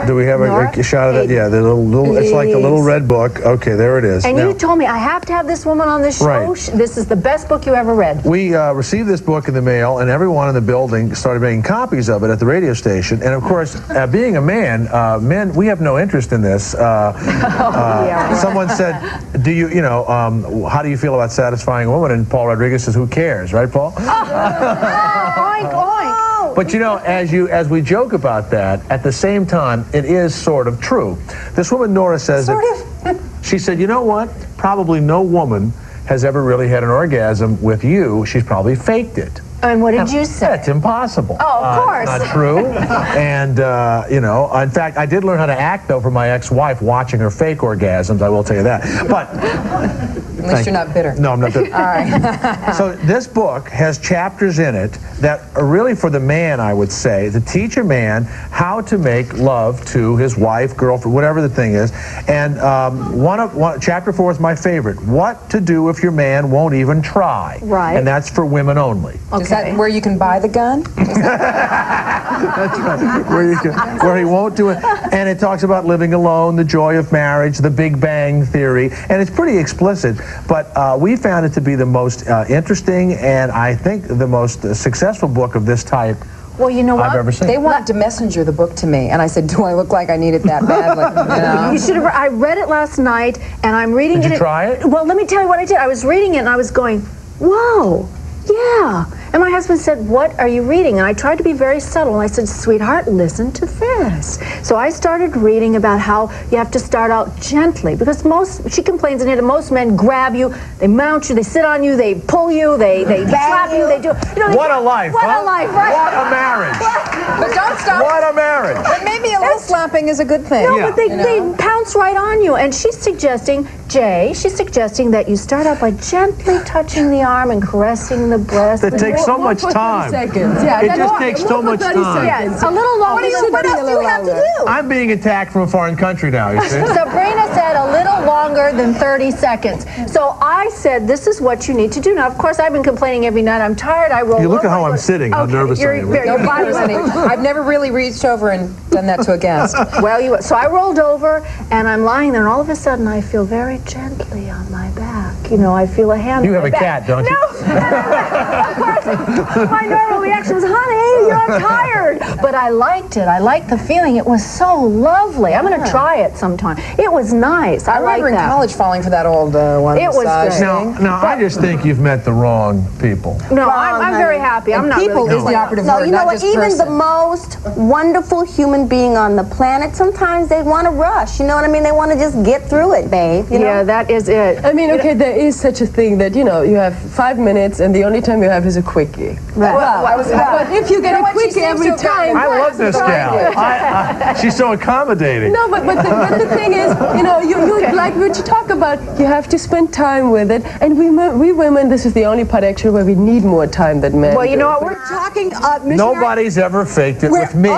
Do we have a shot of that? Yeah, the little it's like the little red book. Okay, there it is. And now, you told me I have to have this woman on this show. Right. This is the best book you ever read. We received this book in the mail, and everyone in the building started making copies of it at the radio station. And of course, being a man, men, we have no interest in this. Someone said, how do you feel about satisfying a woman? And Paul Rodriguez says, who cares, right, Paul? Oink, oink. But as we joke about that, at the same time, it is sort of true. This woman, Nora, says she said, you know what? Probably no woman has ever really had an orgasm with you. She's probably faked it. And what did you say? That's impossible. Oh, of course. Not true. And, in fact, I did learn how to act, though, from my ex-wife watching her fake orgasms, I will tell you that. But at least you're not bitter. No, I'm not bitter. All right. So this book has chapters in it that are really for the man, I would say, to teach a man how to make love to his wife, girlfriend, whatever the thing is. And chapter 4 is my favorite. What to do if your man won't even try. Right. And that's for women only. Okay. Is that where you can buy the gun? That's right. Where he won't do it. And it talks about living alone, the joy of marriage, the Big Bang Theory. And it's pretty explicit. But we found it to be the most interesting and I think the most successful book of this type Well, you know what? I've ever seen. They wanted to messenger the book to me, and I said, do I look like I need it that badly? You should have. I read it last night, and I'm reading it. Did you try it? Well, let me tell you what I did. I was reading it, and I was going, whoa, yeah. And my husband said, what are you reading? And I tried to be very subtle, and I said, sweetheart, listen to this. So I started reading about how you have to start out gently, because she complains in here that most men grab you, they mount you, they sit on you, they pull you, they slap you, they do. What a life, What a life, right? What a marriage. But don't stop. What a marriage. But maybe a little slapping is a good thing. No, but they pounce right on you. And she's suggesting, she's suggesting that you start out by gently touching the arm and caressing the breast. That takes so much time. Yeah, it just takes so much time. Yes, a little longer. What else do you have to do? I'm being attacked from a foreign country now, you see. Sabrina said a little longer than 30 seconds. So I said, this is what you need to do. Now, of course, I've been complaining every night. I'm tired. I roll over. You look at how I'm sitting, how nervous I am. Your body's I've never really reached over and done that to a guest. Well, so I rolled over, and I'm lying there, and all of a sudden, I feel very gently on my back. You know, I feel a hand You on have my a back. cat, don't you? No. Of course, my normal reaction was, honey, you're tired. But I liked it. I liked the feeling. It was so lovely. I'm going to try it sometime. It was nice. I remember like that. in college falling for that old one. It was good. Now, I just think you've met the wrong people. No, I'm very happy. I'm not people really is the operative No, word, you know not what? just Even person. the most wonderful human being on the planet, sometimes they want to rush. You know what I mean? They want to just get through it, babe. You know? Yeah, that is it. I mean, okay, there is such a thing that, you know, you have 5 minutes and the only time you have is a quickie. Right. But if you get a quickie every time... I love this gal. She's so accommodating. No, but the thing is, you know, you like what you talk about, you have to spend time with it. And we women, this is the only part actually where we need more time than men. Well, you know what? We're talking, Nobody's ever faked it with me.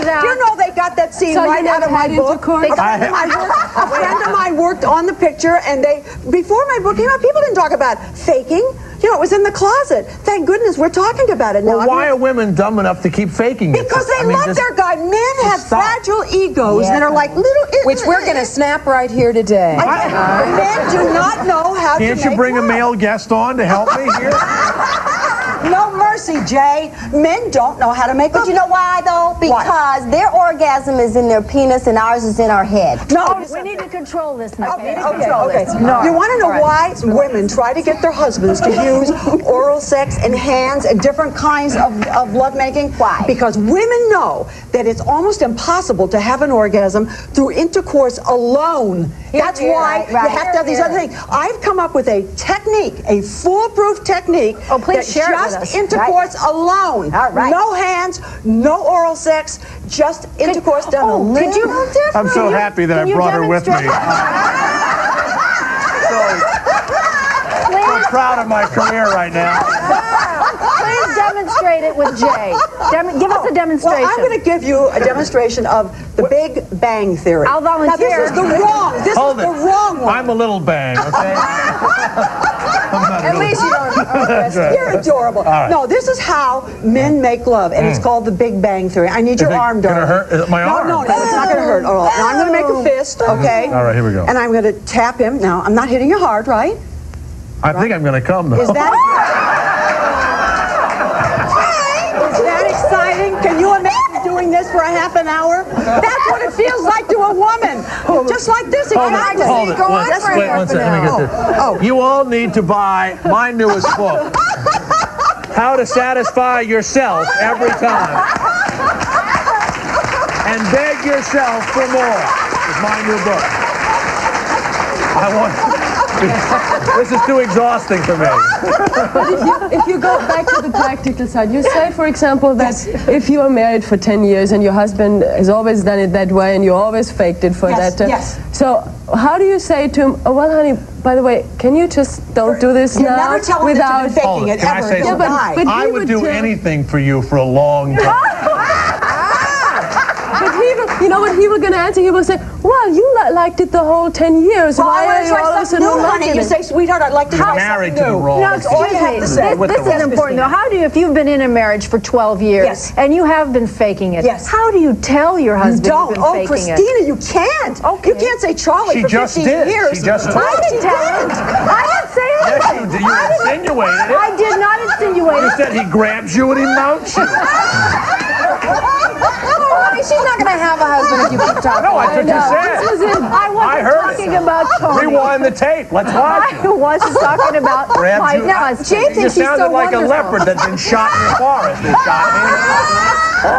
Do you know they got that scene right out of my book? A friend of mine worked on the picture, and before my book came out, people didn't talk about faking. You know, it was in the closet. Thank goodness we're talking about it now. Well, why are women dumb enough to keep faking it? Because they love their guy. Men have fragile egos that are like little... Which we're going to snap right here today. Men do not know how to make Can't you bring love. a male guest on to help me here? No mercy, Jay. Men don't know how to make love. But you know why, though? Because their orgasm is in their penis and ours is in our head. No, we need to control this now. Okay. You want to know why women try to get their husbands to use oral sex and hands and different kinds of lovemaking? Why? Because women know that it's almost impossible to have an orgasm through intercourse alone. That's why you have to have these other things. I've come up with a technique, a foolproof technique. Oh, please share it with us. Just intercourse alone. All right. No hands, no oral sex, just intercourse done a little different. I'm so happy that I brought her with me. So proud of my career right now. Please demonstrate it with Jay. Give us a demonstration. Well, I'm going to give you a demonstration of the Big Bang Theory. I'll volunteer. Now, this is the wrong one. I'm a little bang, okay? At least you don't. You're adorable. Right. No, this is how men make love, and it's called the Big Bang Theory. I need your arm, darling. Hurt? Is it my arm? No, it's not going to hurt. Now I'm going to make a fist, okay? All right, here we go. And I'm going to tap him. Now, I'm not hitting you hard, right? I think I'm going to come, though. Is that... Is that exciting? Can you imagine doing this for a half an hour? That's what it feels like to a woman. Just like this. Hold it. Wait one second. Let me get this. You all need to buy my newest book, How to Satisfy Yourself Every Time. And Beg Yourself for More is my new book. This is too exhausting for me. If you go back to the practical side, you say, for example, that if you are married for 10 years and your husband has always done it that way and you always faked it for that. Yes. So how do you say to him, oh, well, honey, by the way, can you just don't do this now? Never tell him that you've been faking it, Can I ever. say He'll something? die. But I he would would do tell- anything for you for a long time. But he will, you know what he was going to answer? He will say, well, you liked it the whole 10 years. Well, Why I are want you to all try of a something sudden new, honey. liking You it? say, sweetheart, I'd like to try Married something to the new. wrong. No, That's all you have to say. This is important, though. How do you, if you've been in a marriage for 12 years, Yes. and you have been faking it, Yes. how do you tell your husband Don't. you've been Oh, faking it? Christina, you can't. Okay. You can't say Charlie She for just 15 did. years. She just told I didn't tell him. I didn't say Yes, anything. you did. You insinuated it. I did not insinuate You it. said he grabs you and he mounts you. She's not going to have a husband if you keep talking. No, that's what you said. I wasn't heard talking it. about Tony. Rewind the tape. Let's watch it. I wasn't talking about Grabbed my you. husband. Jay You thinks he's sounded so like a wonderful. leopard that's been shot in the forest. They shot me.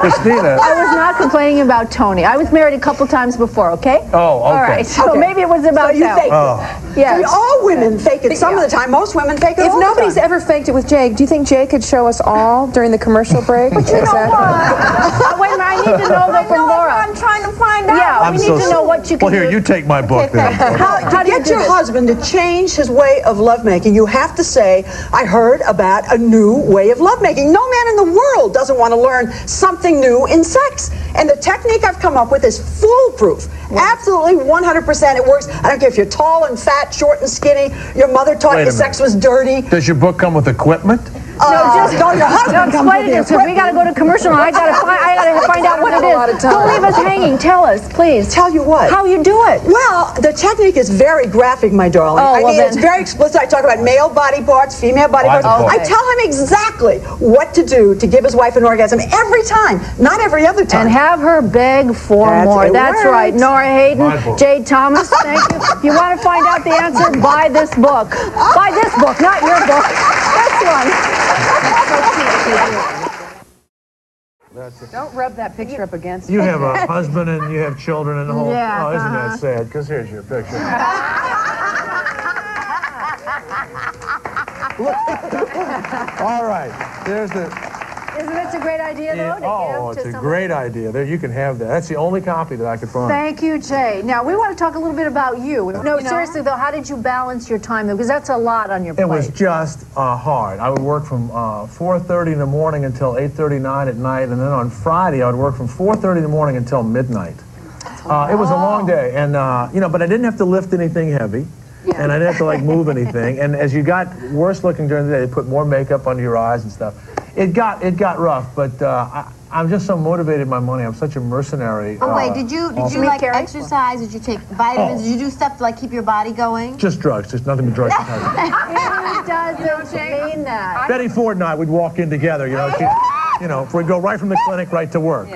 Christina. I was not complaining about Tony. I was married a couple times before, okay? Oh, okay. All right, so Okay. maybe it was about So you them. fake Oh. it. Yes. All women fake it some of the time. Most women fake it If all the nobody's time. ever faked it with Jay, do you think Jay could show us all during the commercial break? You know what? Wait a minute, I need to know though from Laura. I'm trying to find out. Yeah, we need to know what you can Well, here, do. you take my book then. How do you get do your this? husband to change his way of lovemaking, you have to say, I heard about a new way of lovemaking. No man in the world doesn't want to learn something new in sex. And the technique I've come up with is foolproof. Absolutely 100% it works. I don't care if you're tall and fat, short and skinny, your mother taught Wait a you sex was dirty. Does your book come with equipment? No, your husband comes Explain with it the because we got to go to commercial and I got to find out what it a lot of is. time. Don't leave us hanging. Tell us, please. Tell you what. How you do it. Well, the technique is very graphic, my darling. Oh, I well mean, then. it's very explicit. I talk about male body parts, female body parts. Wonderful. I tell him exactly what to do to give his wife an orgasm every time, not every other time. And have her beg for more. It That's works. right. Nora My Hayden, book. Jade Thomas, thank you. If you want to find out the answer, buy this book. Buy this book, not your book. This one. Don't rub that picture up against You have a husband and you have children and the whole... Yeah, oh, isn't that sad? Because here's your picture. All right. There's the... Isn't it a great idea, though, to oh, give it's to a someone? great idea. There, you can have that. That's the only copy that I could find. Thank you, Jay. Now, we want to talk a little bit about you. No, seriously, though, how did you balance your time, though? Because that's a lot on your plate. It was just hard. I would work from 4:30 in the morning until 8:39 at night, and then on Friday I would work from 4:30 in the morning until midnight. It was a long day, and you know, but I didn't have to lift anything heavy, and I didn't have to like move anything. And as you got worse looking during the day, they put more makeup under your eyes and stuff. It got rough, but I'm just so motivated by money. I'm such a mercenary. Oh wait, did you like exercise? Did you take vitamins? Did you do stuff to like keep your body going? Just drugs, just nothing but drugs. It doesn't mean that. Betty Ford and I would walk in together, you know. We'd go right from the clinic right to work.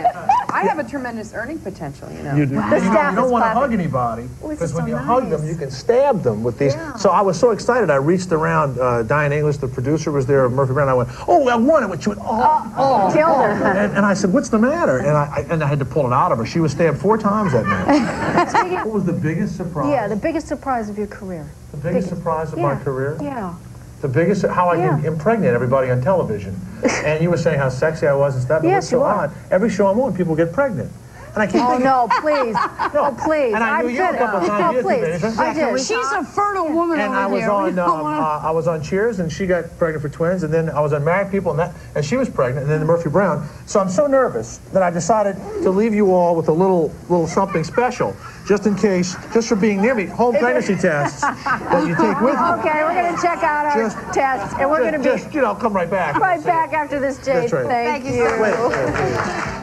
I have a tremendous earning potential, you know. You do. The You staff don't is want to clapping. hug anybody because when so you hug them, nice. you can stab them with these. So I was so excited. I reached around. Diane English, the producer, was there. Murphy Brown. I went, "Oh, I won it." What you went? Killed her. And I said, "What's the matter?" And I had to pull it out of her. She was stabbed 4 times that night. What was the biggest surprise? Yeah, the biggest surprise of your career. The biggest surprise of my career. Yeah. The biggest, how I can impregnate everybody on television. And you were saying how sexy I was and stuff. It Yes, was so you are. odd. Every show I'm on, people get pregnant. and I keep Oh, thinking, no, please. no. Oh, please. And I knew you a couple of times. Oh, please. I did. She's a fertile woman And over I was on Cheers, and she got pregnant for twins, and then I was on Married People, and she was pregnant, and then Murphy Brown. So I'm so nervous that I decided to leave you all with a little something special, just in case, just for being near me. Home pregnancy tests that you take with you. Okay, we're going to check out our tests, and we're going to be just, come right back. right back after this, Jade. That's right. Thank you. Wait.